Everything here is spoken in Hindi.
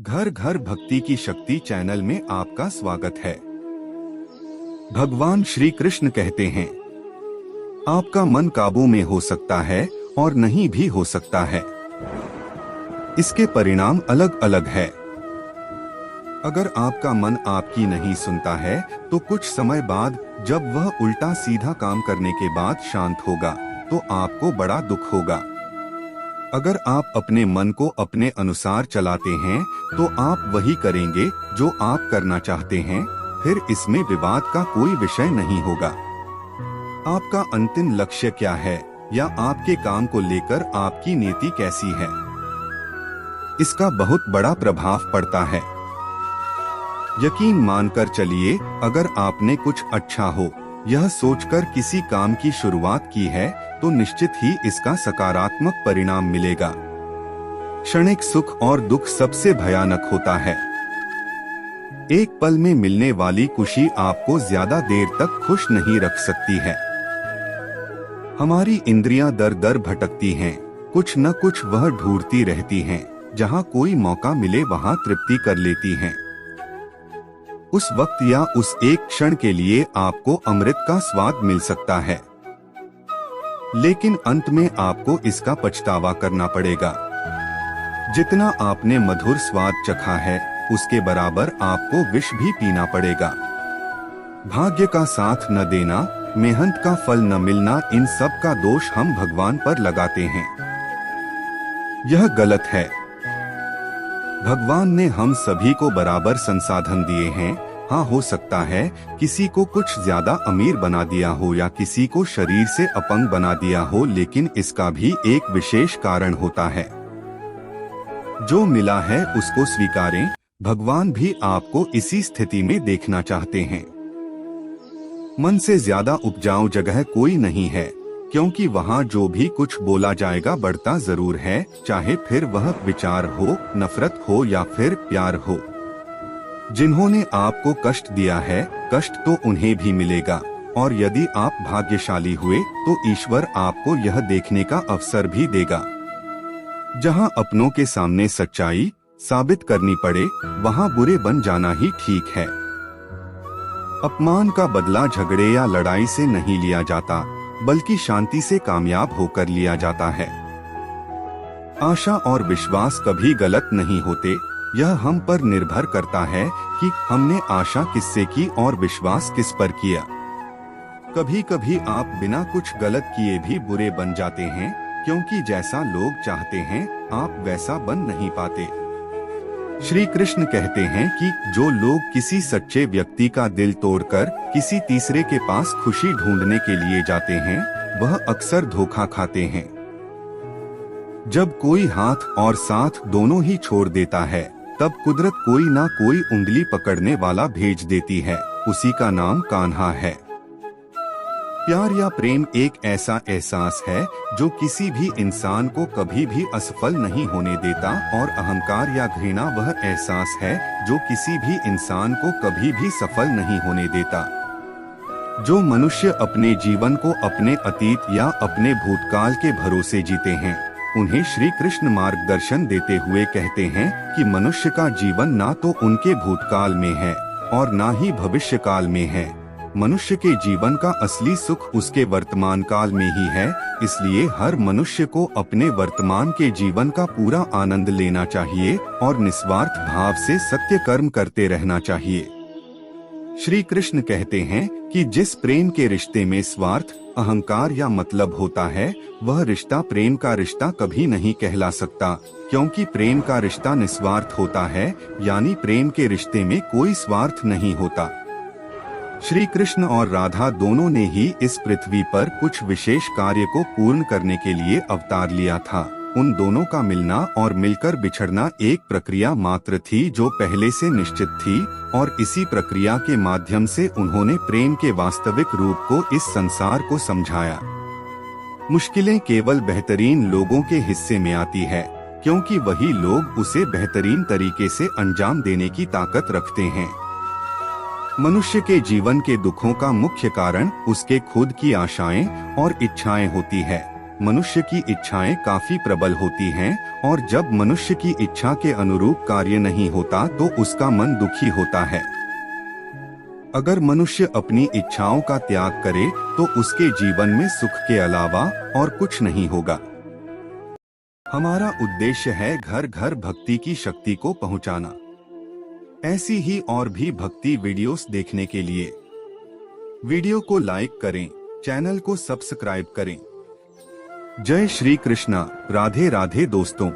घर घर भक्ति की शक्ति चैनल में आपका स्वागत है। भगवान श्री कृष्ण कहते हैं, आपका मन काबू में हो सकता है और नहीं भी हो सकता है। इसके परिणाम अलग अलग है। अगर आपका मन आपकी नहीं सुनता है तो कुछ समय बाद जब वह उल्टा सीधा काम करने के बाद शांत होगा तो आपको बड़ा दुख होगा। अगर आप अपने मन को अपने अनुसार चलाते हैं तो आप वही करेंगे जो आप करना चाहते हैं, फिर इसमें विवाद का कोई विषय नहीं होगा। आपका अंतिम लक्ष्य क्या है या आपके काम को लेकर आपकी नीति कैसी है, इसका बहुत बड़ा प्रभाव पड़ता है। यकीन मानकर चलिए, अगर आपने कुछ अच्छा हो यह सोचकर किसी काम की शुरुआत की है तो निश्चित ही इसका सकारात्मक परिणाम मिलेगा। क्षणिक सुख और दुख सबसे भयानक होता है। एक पल में मिलने वाली खुशी आपको ज्यादा देर तक खुश नहीं रख सकती है। हमारी इंद्रियां दर दर भटकती हैं, कुछ न कुछ वह ढूंढती रहती हैं, जहां कोई मौका मिले वहां तृप्ति कर लेती हैं। उस वक्त या उस एक क्षण के लिए आपको अमृत का स्वाद मिल सकता है, लेकिन अंत में आपको इसका पछतावा करना पड़ेगा। जितना आपने मधुर स्वाद चखा है उसके बराबर आपको विष भी पीना पड़ेगा। भाग्य का साथ न देना, मेहनत का फल न मिलना, इन सब का दोष हम भगवान पर लगाते हैं। यह गलत है। भगवान ने हम सभी को बराबर संसाधन दिए हैं। हाँ, हो सकता है किसी को कुछ ज्यादा अमीर बना दिया हो या किसी को शरीर से अपंग बना दिया हो, लेकिन इसका भी एक विशेष कारण होता है। जो मिला है उसको स्वीकारें। भगवान भी आपको इसी स्थिति में देखना चाहते हैं। मन से ज्यादा उपजाऊ जगह कोई नहीं है, क्योंकि वहाँ जो भी कुछ बोला जाएगा बढ़ता जरूर है, चाहे फिर वह विचार हो, नफरत हो या फिर प्यार हो। जिन्होंने आपको कष्ट दिया है, कष्ट तो उन्हें भी मिलेगा, और यदि आप भाग्यशाली हुए तो ईश्वर आपको यह देखने का अवसर भी देगा। जहाँ अपनों के सामने सच्चाई साबित करनी पड़े वहाँ बुरे बन जाना ही ठीक है। अपमान का बदला झगड़े या लड़ाई से नहीं लिया जाता, बल्कि शांति से कामयाब होकर लिया जाता है। आशा और विश्वास कभी गलत नहीं होते। यह हम पर निर्भर करता है कि हमने आशा किससे की और विश्वास किस पर किया। कभी कभी आप बिना कुछ गलत किए भी बुरे बन जाते हैं, क्योंकि जैसा लोग चाहते हैं आप वैसा बन नहीं पाते। श्री कृष्ण कहते हैं कि जो लोग किसी सच्चे व्यक्ति का दिल तोड़कर किसी तीसरे के पास खुशी ढूंढने के लिए जाते हैं, वह अक्सर धोखा खाते हैं। जब कोई हाथ और साथ दोनों ही छोड़ देता है, तब कुदरत कोई ना कोई उंगली पकड़ने वाला भेज देती है। उसी का नाम कान्हा है। प्यार या प्रेम एक ऐसा एहसास है जो किसी भी इंसान को कभी भी असफल नहीं होने देता, और अहंकार या घृणा वह एहसास है जो किसी भी इंसान को कभी भी सफल नहीं होने देता। जो मनुष्य अपने जीवन को अपने अतीत या अपने भूतकाल के भरोसे जीते हैं, उन्हें श्री कृष्ण मार्गदर्शन देते हुए कहते हैं कि मनुष्य का जीवन ना तो उनके भूतकाल में है और ना ही भविष्य काल में है। मनुष्य के जीवन का असली सुख उसके वर्तमान काल में ही है। इसलिए हर मनुष्य को अपने वर्तमान के जीवन का पूरा आनंद लेना चाहिए और निस्वार्थ भाव से सत्य कर्म करते रहना चाहिए। श्री कृष्ण कहते हैं कि जिस प्रेम के रिश्ते में स्वार्थ, अहंकार या मतलब होता है, वह रिश्ता प्रेम का रिश्ता कभी नहीं कहला सकता, क्योंकि प्रेम का रिश्ता निस्वार्थ होता है, यानी प्रेम के रिश्ते में कोई स्वार्थ नहीं होता। श्री कृष्ण और राधा दोनों ने ही इस पृथ्वी पर कुछ विशेष कार्य को पूर्ण करने के लिए अवतार लिया था। उन दोनों का मिलना और मिलकर बिछड़ना एक प्रक्रिया मात्र थी जो पहले से निश्चित थी, और इसी प्रक्रिया के माध्यम से उन्होंने प्रेम के वास्तविक रूप को इस संसार को समझाया। मुश्किलें केवल बेहतरीन लोगों के हिस्से में आती है, क्योंकि वही लोग उसे बेहतरीन तरीके से अंजाम देने की ताकत रखते हैं। मनुष्य के जीवन के दुखों का मुख्य कारण उसके खुद की आशाएं और इच्छाएं होती है, मनुष्य की इच्छाएं काफी प्रबल होती हैं और जब मनुष्य की इच्छा के अनुरूप कार्य नहीं होता तो उसका मन दुखी होता है। अगर मनुष्य अपनी इच्छाओं का त्याग करे तो उसके जीवन में सुख के अलावा और कुछ नहीं होगा। हमारा उद्देश्य है घर घर भक्ति की शक्ति को पहुंचाना। ऐसी ही और भी भक्ति वीडियोस देखने के लिए वीडियो को लाइक करें, चैनल को सब्सक्राइब करें। जय श्री कृष्णा। राधे राधे दोस्तों।